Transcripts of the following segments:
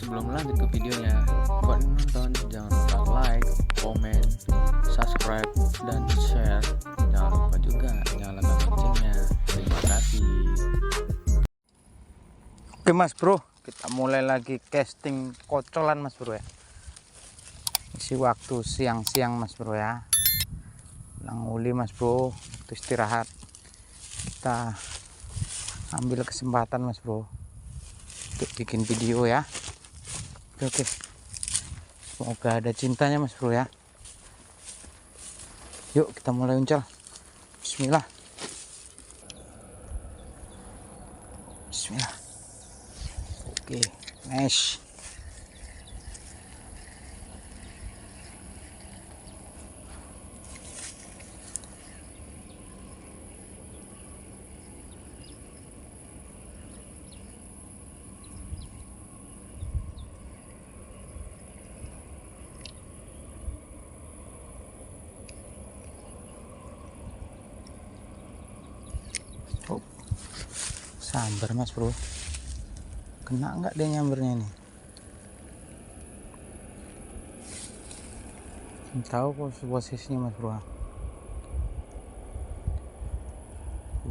Sebelum lanjut ke videonya, buat yang nonton jangan lupa like, komen, subscribe, dan share. Jangan lupa juga nyalakan loncengnya. Terima kasih. Oke mas bro, kita mulai lagi casting kocolan mas bro ya. Isi waktu siang-siang mas bro ya. Languli mas bro, waktu istirahat. Kita ambil kesempatan mas bro untuk bikin video ya. Oke. Semoga ada cintanya mas bro ya. Yuk kita mulai uncal. Bismillah. Bismillah. Oke, nice. Oh, sambar mas bro. Kena nggak dia nyambernya ini? Tahu posisinya mas bro.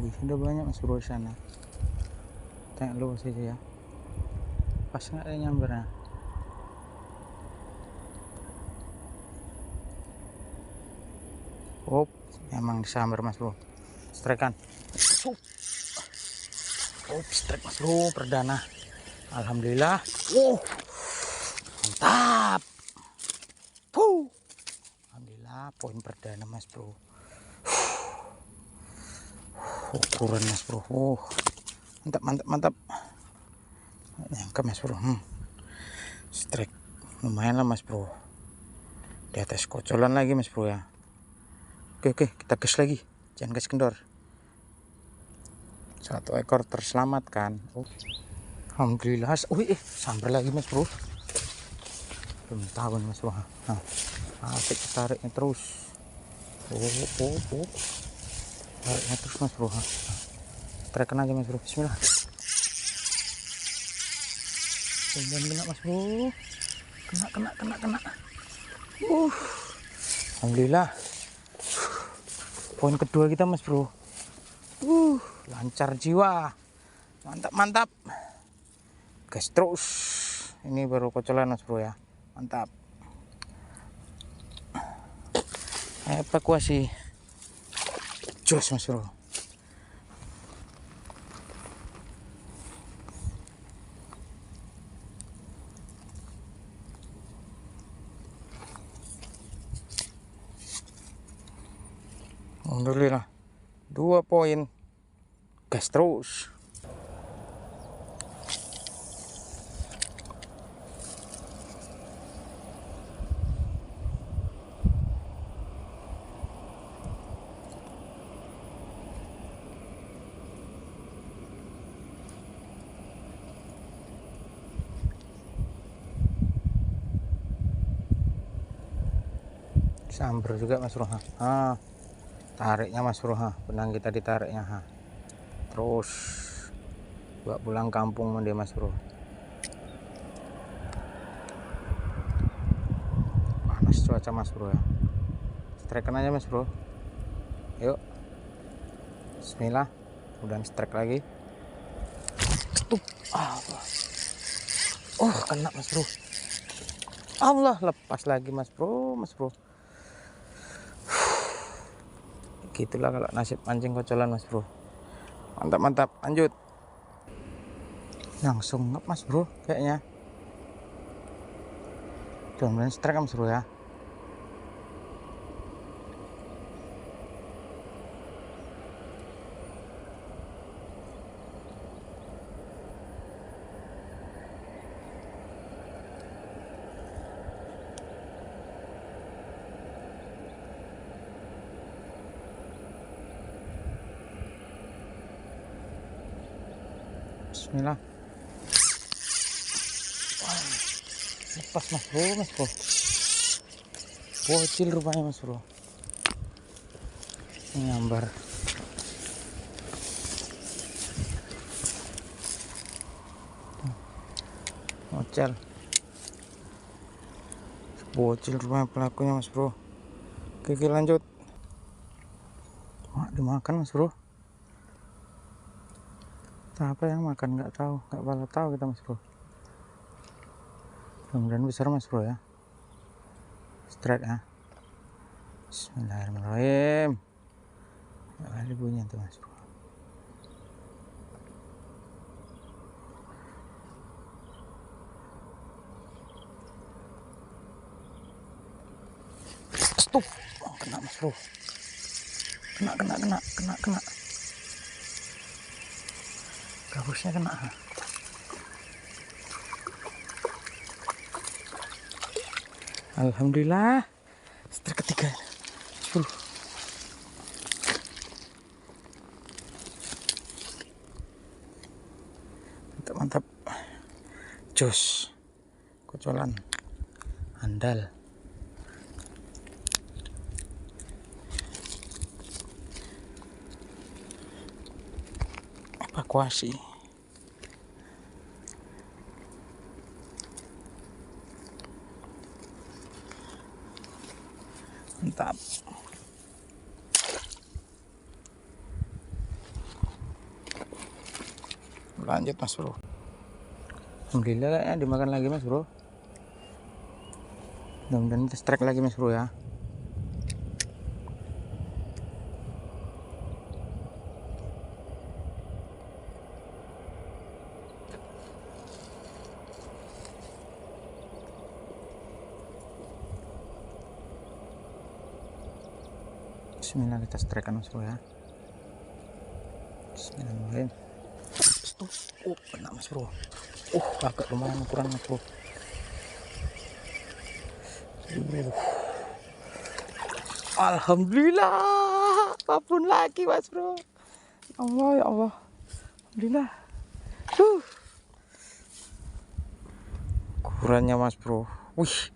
Wih, udah banyak mas bro di sana. Tengok lu posisi ya. Pas nggak dia nyambernya? Oh, emang disambar mas bro. Strekan. Oh, strike mas bro, perdana. Alhamdulillah. Mantap. Alhamdulillah, poin perdana mas bro. Ukuran mas bro. Mantap. Nyangka mas bro. Strike lumayan lah mas bro. Di atas kocolan lagi mas bro ya. Oke, kita gas lagi. Jangan gas kendor. Satu ekor terselamatkan. Alhamdulillah. Sambar lagi mas bro. Belum tahu mas bro. Asik tariknya terus. Tariknya terus mas bro. Trekan aja mas bro. Bismillah. Kena mas bro. Kena. Alhamdulillah. Poin kedua kita mas bro. Lancar jiwa. Mantap. Gas terus. Ini baru kocolan mas bro ya. Mantap. Evakuasi. Jos mas bro. Alhamdulillah. 2 poin. Gas terus. Sambar juga mas bro. Tariknya mas bro. Benang kita ditariknya. Terus bawa pulang kampung dia mas bro. Panas cuaca mas bro ya. Strekan aja mas bro. Yuk. Bismillah. Udah strike lagi. Kena mas bro. Allah, lepas lagi mas bro. Gitulah kalau nasib mancing kocolan mas bro. Mantap, lanjut. Langsung ngep mas bro kayaknya. Mudah-mudahan strike mas bro ya. Bismillah. Lepas mas bro. Bocil rupanya mas bro. Nyambar. Ocel. Bocil rumah pelakunya mas bro. Oke lanjut. Dimakan mas bro. Apa yang makan nggak tahu, nggak pala tahu kita mas bro. Mudah-mudahan besar mas bro ya. Strike ya. Bismillahirrahmanirrahim. Ada bunyinya tuh mas bro. Stop. Oh, kena mas bro. Kena. Gabusnya kena. Alhamdulillah. Strike ketiga. Mantap. Jos. Kocolan. Andal. Evakuasi. Mantap. Lanjut mas bro. Alhamdulillah ya, dimakan lagi mas bro. Mudah-mudahan kita strike lagi mas bro ya. Bismillah, kita strike kan mas bro ya. Bismillahirrahmanirrahim. Stop. Kena mas bro. Agak lumayan ukuran mas bro. Alhamdulillah, apapun lagi mas bro. Allah ya Allah. Alhamdulillah. Ukurannya mas bro. Wih.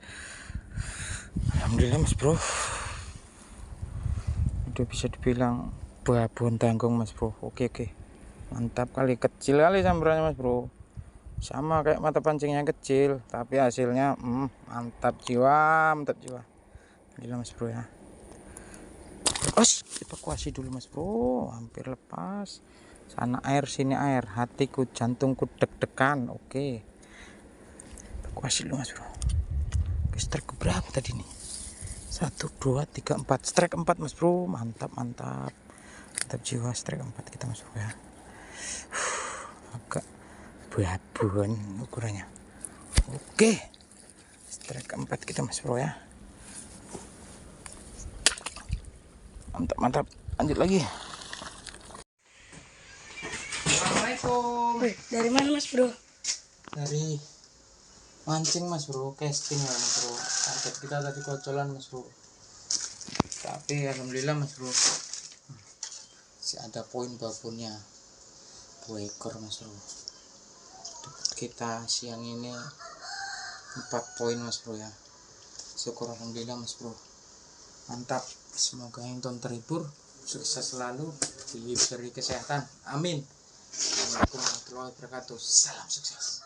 Alhamdulillah mas bro. Udah bisa dibilang babon tanggung mas bro. Oke. Mantap kali, kecil kali sambarannya mas bro. Sama kayak mata pancingnya kecil, tapi hasilnya mantap jiwa. Alhamdulillah mas bro ya. Evakuasi dulu mas bro, hampir lepas. Sana air sini air, hatiku jantungku deg-degan. Oke, evakuasi dulu mas bro. Strike berapa tadi nih? 1, 2, 3, 4. Strike 4 mas bro. Mantap jiwa. Strike 4 kita mas bro ya. Agak babon ukurannya. Oke, strike 4 kita mas bro ya. Mantap. Lanjut lagi. Assalamualaikum. Dari mana mas bro? Dari mancing mas bro, casting lah mas bro. Target kita tadi kocolan mas bro. Tapi alhamdulillah mas bro, masih ada poin babonnya 2 ekor mas bro. Kita siang ini 4 poin mas bro ya. Syukur alhamdulillah mas bro. Mantap. Semoga yang tonton terhibur, sukses selalu, diberi kesehatan, amin. Assalamualaikum warahmatullahi wabarakatuh. Salam sukses.